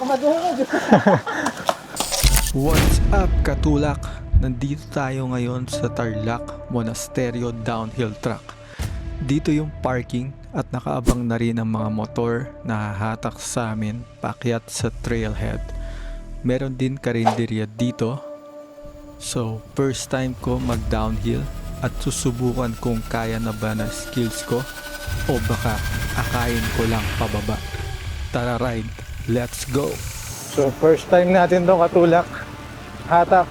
ako madungog. What's up, Katulak? Nandito tayo ngayon sa Tarlac Monasterio Downhill Track. Dito yung parking at nakaabang na rin ang mga motor na hahatak sa amin paakyat sa trailhead. Meron din karinderya dito. So, first time ko mag-downhill at susubukan kung kaya na ba na skills ko o baka akayin ko lang pababa. Tara ride, let's go! So first time natin to Katulak. Hatak.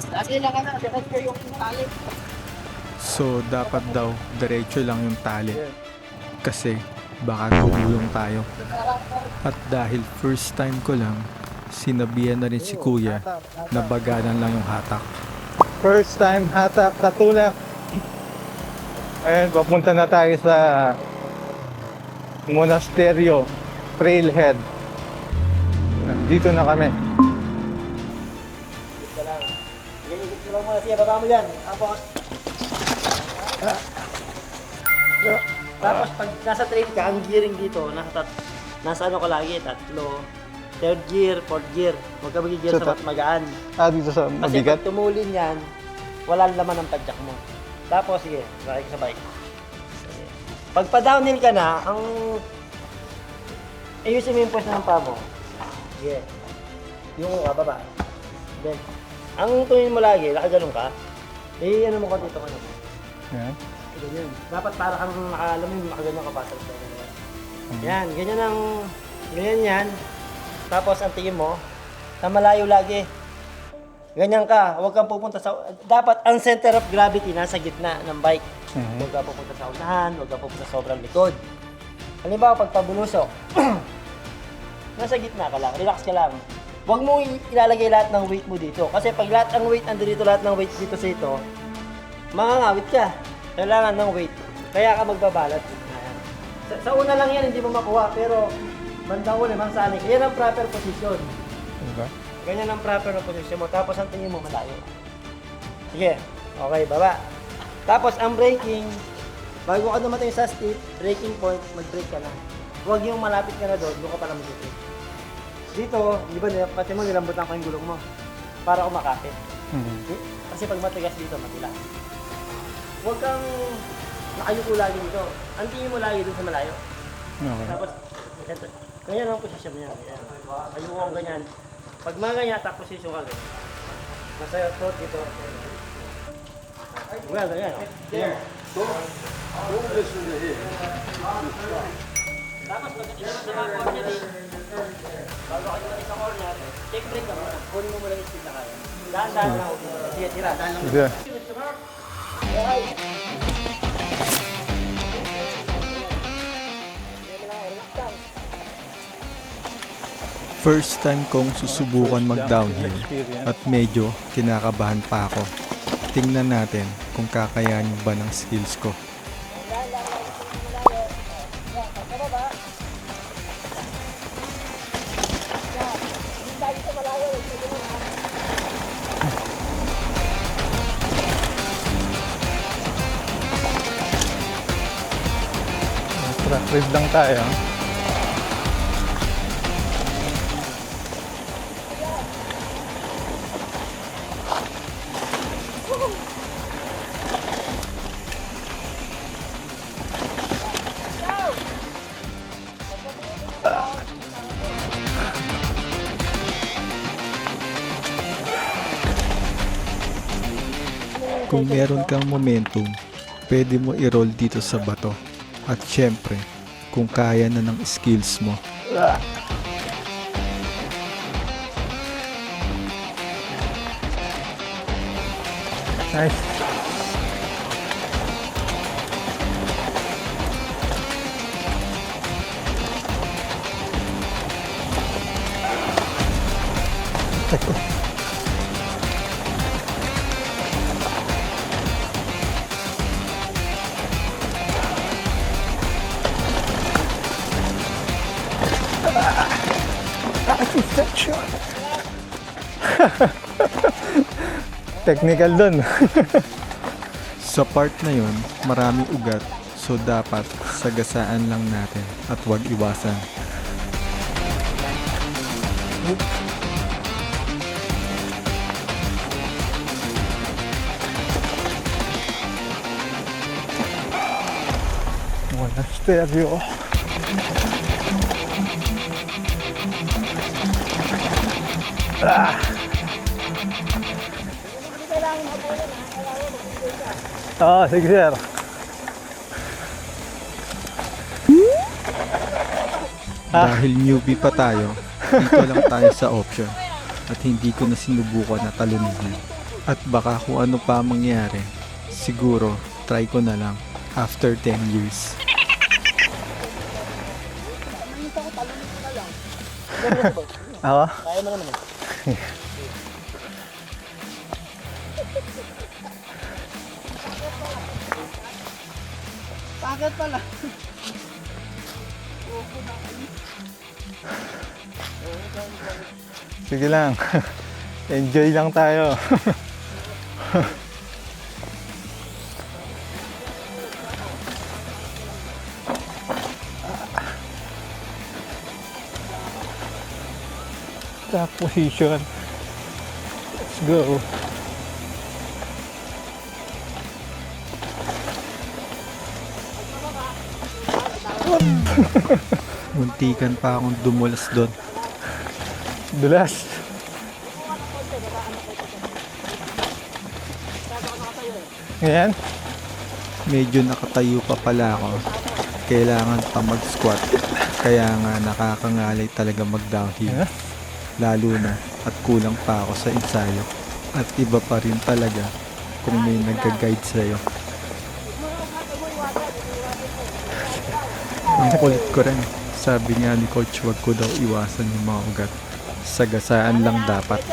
Lagi lang ano, diretso yung tali. So, dapat daw diretso lang yung tali kasi baka gulong tayo. At dahil first time ko lang, sinabihan na rin si kuya na baganan lang yung hatak. First time hatak Katulak. Ayun, papunta na tayo sa Monasterio Trailhead. Dito na kami. Ganyan ko lang muna siya, baba mo yan. Tapos pag nasa trail ka, ang gearing dito, nasa ano ko lagi, tatlo. Third gear, fourth gear. Huwag ka mag-gear So, sa magaan. Dito sa Kasi mabigat. pag tumulin yan, wala laman ang padjak mo. Tapos, sige, sakay ka sa bike. Sige. Pag pa-downhill ka na, ayusin mo yung pwesto ng paa mo. Sige. Yung baba. Then, ang tumingin mo lagi, nakaganon ka, ano mo ka dito, ano mo. Yan. Ganyan. Dapat para kang alam mo yung makaganyan ka pa sa Yan, ganyan yan. Tapos ang tingin mo, na malayo lagi. Ganyan ka, huwag kang pupunta sa... Dapat ang center of gravity nasa gitna ng bike. Huwag kang pupunta sa unahan, huwag kang pupunta sa sobrang likod. Halimbawa, pag pabulusok, nasa gitna ka lang, relax ka lang. Huwag mo ilalagay lahat ng weight mo dito. Kasi pag lahat ng weight andito, lahat ng weight dito sa ito, mangangawit ka. Kailangan ng weight. Kaya ka magbabalat. Ayan. Sa una lang yan, hindi mo makuha. Pero bandang huli, mansalik. Yan ang proper position. Diba? Ganyan ang proper na position mo. Tapos ang tingin mo malayo. Sige. Okay, baba. Tapos ang braking, bago ka dumating sa steep, braking point, mag-brake ka na. Huwag yung malapit ka na doon ka pala mag-brake. Dito, di ba, pati mo nilambutan ko yung gulong mo para umakapit. Kasi pag matigas dito, matilas. Huwag kang nakayuko lagi dito. Ang tingin mo lagi doon sa malayo. Okay. Tapos, ito, ganyan ang posisyon niya. Ayuko ang ganyan. Pag mga ganyan, tapos posisyon ka ganyan. Masaya to dito. Well, ganyan. There. Don't listen to him. Tapos, pag sa mga corner din, bago ka naman sa corner, take break ka muna. Kunin mo muna yung speed na kaya. Dahan-dahan lang. Sige, tira. Dahan lang. Sige. First time kong susubukan mag-downhill at medyo kinakabahan pa ako. Tingnan natin kung kakayanin ba ng skills ko. Track ride lang tayo. Kung meron kang momentum, pwede mo i-roll dito sa bato. At syempre, kung kaya na ng skills mo. Nice. Section. Technical dun. Sa part na yon, maraming ugat, so dapat sagasaan lang natin at huwag iwasan. Monasteryo. Sige sir. Dahil newbie pa tayo, dito lang tayo sa option at hindi ko na sinubukan na talunin yan. At baka kung ano pa mangyari, siguro try ko na lang after 10 years. Ako? Kaya mo naman. Bakit pala? Sige lang. Enjoy lang tayo. Top position. Let's go. Muntikan pa akong dumulas doon. Dulas. Ngayon? Medyo nakatayo pa pala ako. Kailangan pa mag-squat. Kaya nga nakakangalay talaga mag-downhill. Lalo na at kulang pa ako sa ensayo. At iba pa rin talaga kung may nagka-guide sa'yo. Ang kulit ko rin. Sabi nga ni coach, wag ko daw iwasan yung mga ugat. Sagasaan lang dapat.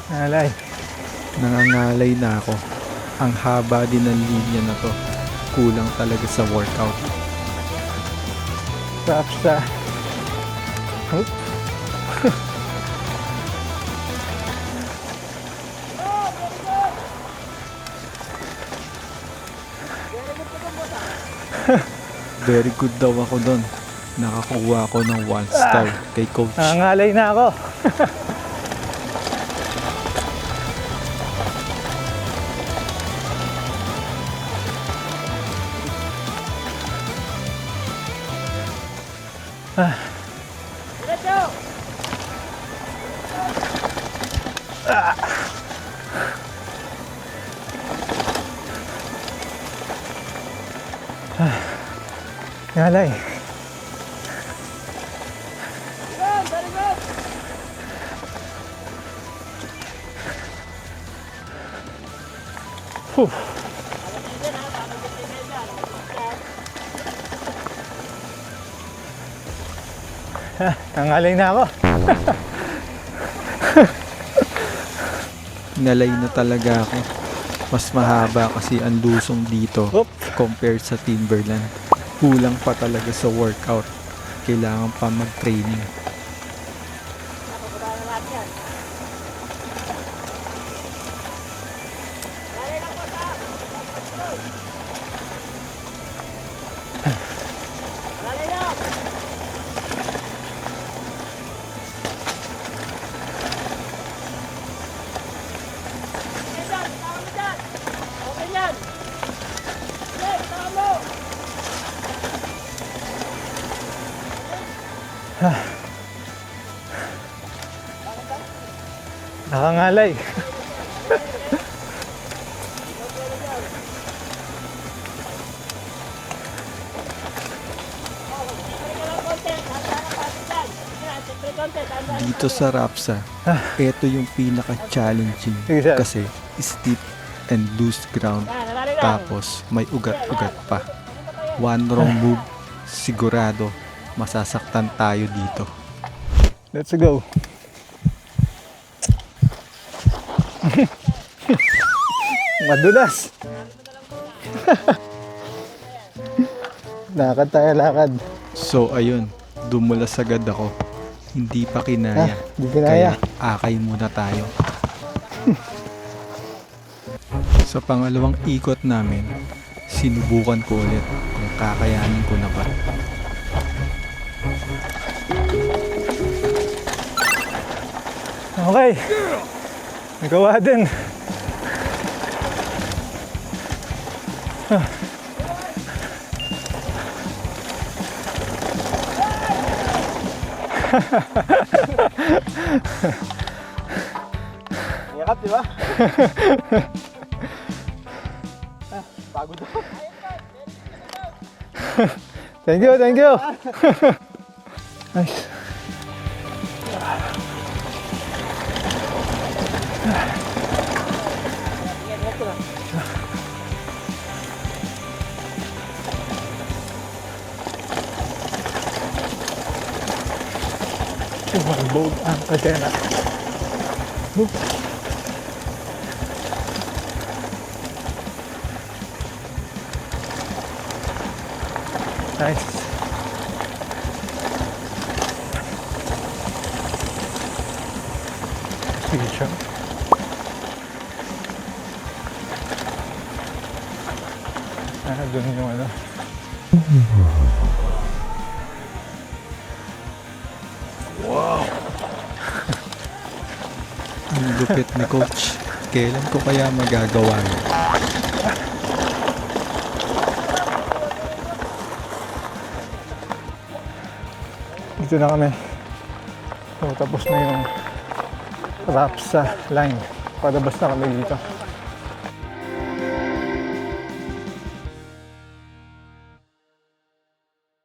Alay. Nangangalay na ako. Ang haba din ng linya na to. Kulang talaga sa workout. Props sa... Hoop. Very good daw ako doon. Nakakuha ako ng 1 star kay coach. Nangangalay na ako. Nangalay. Whew. Nangalay na ako. Ngalay na talaga ako. Mas mahaba kasi ang lusong dito Oop. compared sa Timberland. Kulang pa talaga sa workout. Kailangan pa mag-training. Nakangalay. Dito sa Rapsa, ito yung pinaka-challenging Sige, sir. kasi steep and loose ground. Tapos may ugat-ugat pa. One wrong move, sigurado masasaktan tayo dito. Let's go. Madulas. Lakad tayo, lakad. So ayun, dumulas agad ako. Hindi pa kinaya. Hindi kinaya. Kaya akay muna tayo. Sa pangalawang ikot namin, sinubukan ko ulit kung kakayanin ko na ba. Okay. Nagawa din. Yakap, di ba? Pagod ako. Thank you, thank you. Nice. Sumalbog ang kadena. Nice. Picture. Doon yung ano. Ang lupit ni coach. Kailan ko kaya magagawa yun? Dito na kami. So, tapos na yung wrap sa line. Palabas na kami dito.